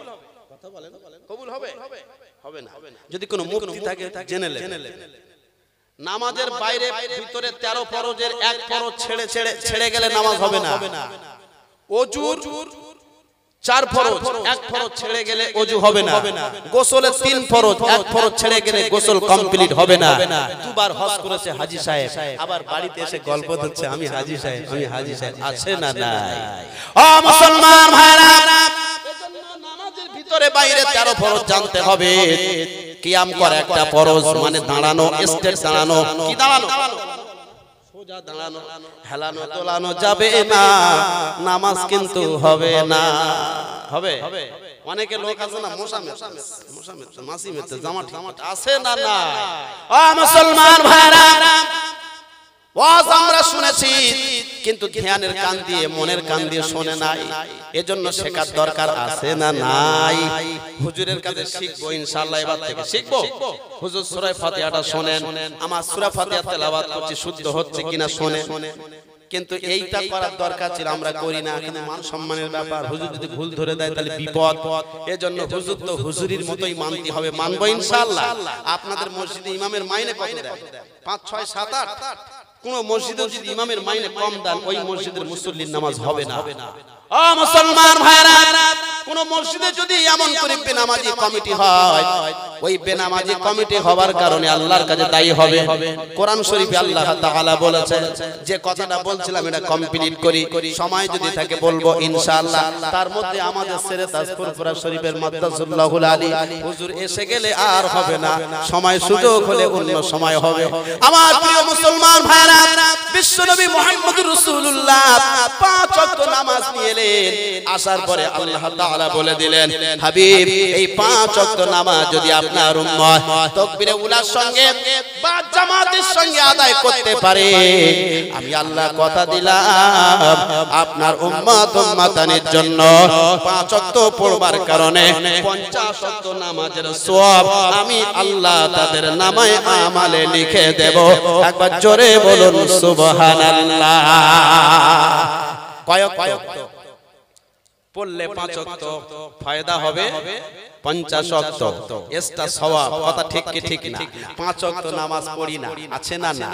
কথা বলেন কবুল হবে হবে না যদি কোনো মুফতি থাকে জেনে নেন নামাজের বাইরে ভিতরে 13 ফরজের এক ফরজ ছেড়ে গেলে নামাজ হবে না ওযুর 4 ফরজ এক ফরজ ছেড়ে গেলে ওযু হবে না গোসলের 3 ফরজ এক ফরজ ছেড়ে গেলে গোসল কমপ্লিট হবে না দুবার হজ করেছে হাজী সাহেব আবার বাড়িতে এসে গল্প দিচ্ছে আমি হাজী সাহেব আছে না নাই ও মুসলমান ভাইরা নামাজের ভিতরে বাইরে 13 ফরজ জানতে হবে কিয়াম করা একটা ফরজ মানে দাঁড়ানো স্টেট দাঁড়ানো কি দাঁড়ানো সোজা দাঁড়ানো হেলানো দোলানো যাবে না নামাজ কিন্তু হবে না হবে অনেকে লোক আছে না মাসি মেতে জামা আছে না না ও মুসলমান ভাইরা ওয়াজ আমরা শুনেছি কিন্তু ধ্যানের কান দিয়ে মনের কান দিয়ে শুনে নাই এজন্য শেখার দরকার আছে না নাই হুজুরের কাছে শিখবো ইনশাআল্লাহ এবার থেকে শিখবো হুজুর সূরা ফাতিহাটা শুনেন আমার সূরা ফাতিহা তেলাওয়াত করছি শুদ্ধ হচ্ছে কিনা শুনেন কিন্তু এইটা করার দরকার ছিল, আমরা করি না। কিন্তু মান সম্মানের ব্যাপার, হুজুর যদি ভুল ধরে দেয় তাহলে বিপদ। এজন্য হুজুর তো হুজুরির মতোই মানতে হবে, মানবো ইনশাআল্লাহ। আপনাদের মসজিদে ইমামের মাইনে কত দেয়? 5, 6, 7, 8। কোন মসজিদে যদি ইমামের মাইনে কম দেন, ওই মসজিদের মুসল্লির নামাজ হবে না। ও মুসলমান ভাইরা, কোন মসজিদে যদি এমন করে বেনামাজি কমিটি হয়, ওই বেনামাজি কমিটি হওয়ার কারণে আল্লাহর কাছে দায়ী হবে। কোরআন শরীফে আল্লাহ তাআলা বলেছেন, যে কথাটা বলছিলাম এটা কমপ্লিট করি, সময় যদি থাকে বলবো ইনশাআল্লাহ। তার মধ্যে আমাদের সেরে তাজপুরপুরা শরীফের মাদ্দাসুল্লাহুল আলী হুজুর এসে গেলে আর হবে না, সময় সুযোগ হলে অন্য সময় হবে। আমার প্রিয় মুসলমান ভাইরা, বিশ্বনবী মুহাম্মদুর রাসূলুল্লাহ 5 ওয়াক্ত নামাজ নিয়ে এলেন। আসার পরে আল্লাহ তাআলা বলে দিলেন, হাবিব এই 5 ওয়াক্ত নামাজ যদি আপনার উম্মত তাকবীরে উলার সঙ্গে বা জামাতের সঙ্গে আদায় করতে পারে, আমি আল্লাহ কথা দিলাম আপনার উম্মত উম্মাতানির জন্য 5 ওয়াক্ত পড়বার কারণে 50 ওয়াক্ত নামাজের সওয়াব আমি আল্লাহ তাদের নামায়ে আমালে লিখে দেব। একবার জোরে বলুন সুবহানাল্লাহ। কয়েক পড়লে 5 ওয়াক্ত ফায়দা হবে 50 ওয়াক্ত এক্সট্রা সওয়াব। কথা ঠিক কি ঠিক না? 5 ওয়াক্ত নামাজ পড়ি না, আছে না? না।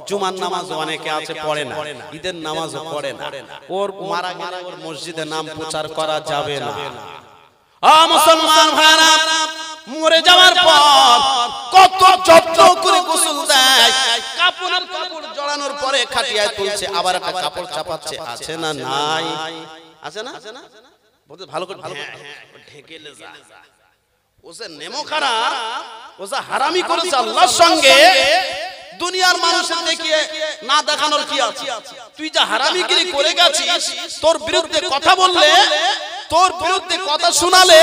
জুমার নামাজ অনেকে আছে পড়ে না, ঈদের নামাজও পড়ে না। ওর মারা গেলে ওর মসজিদে নাম প্রচার করা যাবে না। ও মুসলমান ভাইরা, মরে যাওয়ার পর কত যত্ন করে গোসল দেয়, কাপড় জড়ানোর পরে খাটিয়ায় তুলছে, আবার একটা কাপড় চাপাচ্ছে, আছে না? নাই, আছে না? বলতে ভালো করে ঢেকে লে যা। ওসে নেমো খারাপ, ওসে হারামি করেছে আল্লাহর সঙ্গে। দুনিয়ার মানুষের দেখিয়ে না দেখানোর কি আছে? তুই যা হারামিগিরি করে গেছিস, তোর বিরুদ্ধে কথা বললে, তোর বিরুদ্ধে কথা শোনালে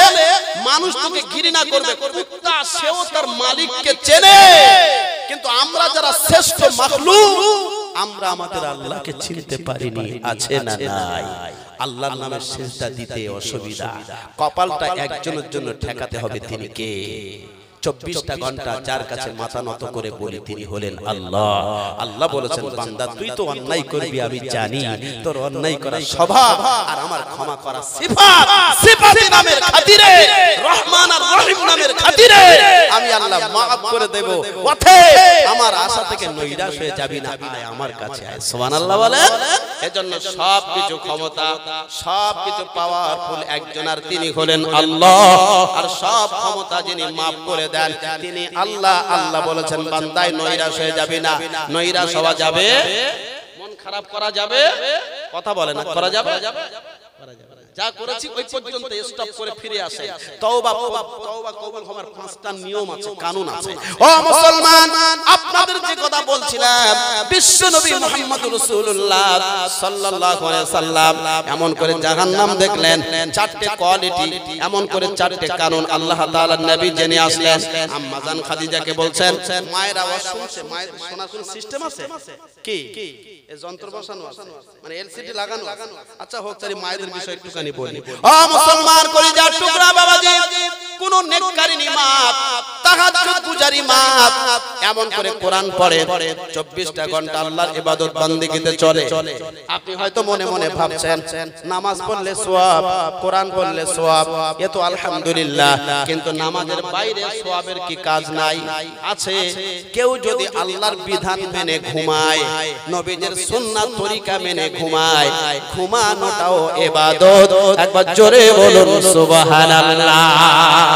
মানুষ তোকে ঘৃণা করবে। কুত্তা সেও তার মালিককে চেনে, কিন্তু আমরা যারা শ্রেষ্ঠ মাখলুক, আমরা আমাদের আল্লাহকে চিনতে পারিনি, আছে না? নাই। আল্লাহর নামে সিজদা দিতে অসুবিধা, কপালটা একজনের জন্য ঠেকাতে হবে। তিনি কে? 24টা ঘন্টা যার কাছে মাথা নত করে বলি তিনি হলেন আল্লাহ। আল্লাহ বলেছেন, বান্দা তুই তো অন্যায় করবি আমি জানি, তোর অন্যায় করা স্বভাব আর আমার ক্ষমা করা সিফাত। সিফাতের নামের খাতিরে, রহমান আর রহিম নামের খাতিরে আমি আল্লাহ maaf করে দেব। অতএব আমার আশা থেকে নৈরাশ হয়ে যাবি না, আয় আমার কাছে আয়। সুবহানাল্লাহ বলেন। এজন্য সবকিছু ক্ষমতা, সবকিছু পাওয়ারফুল একজন, আর তিনি হলেন আল্লাহ। আর সব ক্ষমতা যিনি maaf করে দেন তিনি আল্লাহ। আল্লাহ বলেছেন, বান্দায় নৈরাশ হয়ে যাবে না। নৈরাশ হওয়া যাবে, মন খারাপ করা যাবে, কথা বলে না, করা যাবে? যা করেছি ওই পর্যন্ত স্টপ করে ফিরে আসে। তওবা কবুল হওয়ার 5টা নিয়ম আছে, কানুন আছে। ও মুসলমান, আপনাদের যে কথা বলছিলাম, বিশ্বনবী মুহাম্মদুর রাসূলুল্লাহ সাল্লাল্লাহু আলাইহি সাল্লাম এমন করে জাহান্নাম দেখলেন, 4টে কোয়ালিটি, এমন করে 4টে কানুন আল্লাহ তাআলার নবী জেনে আসলেন। আম্মা জান খাদিজাকে বলছেন, মায়ের আওয়াজ শুনছে, মায়ের শোনার সিস্টেম আছে কি? এই যন্ত্র বসানো আছে, মানে এলসিডি লাগানো। আচ্ছা হোক, তাই মায়েদের বিষয় একটুখানি বলি। ও মুসলমান কলিজার টুকরা বাবাজি, কোন নেককারিনী মা, তাহাজ্জুদ গুজারি মা এমন করে কোরআন পড়ে, 24টা ঘন্টা আল্লাহর ইবাদত বান্দিগিতে চলে। আপনি হয়তো মনে মনে ভাবছেন, নামাজ পড়লে সওয়াব, কোরআন পড়লে সওয়াব, এ তো আলহামদুলিল্লাহ, কিন্তু নামাজের বাইরে সওয়াবের কি কাজ নাই? আছে। কেউ যদি আল্লাহর বিধান মেনে ঘুমায়, নবীদের সুন্নাত তরিকা মেনে ঘুমায়, ঘুমানোটাও ইবাদত। একবার জোরে বলুন সুবহানাল্লাহ।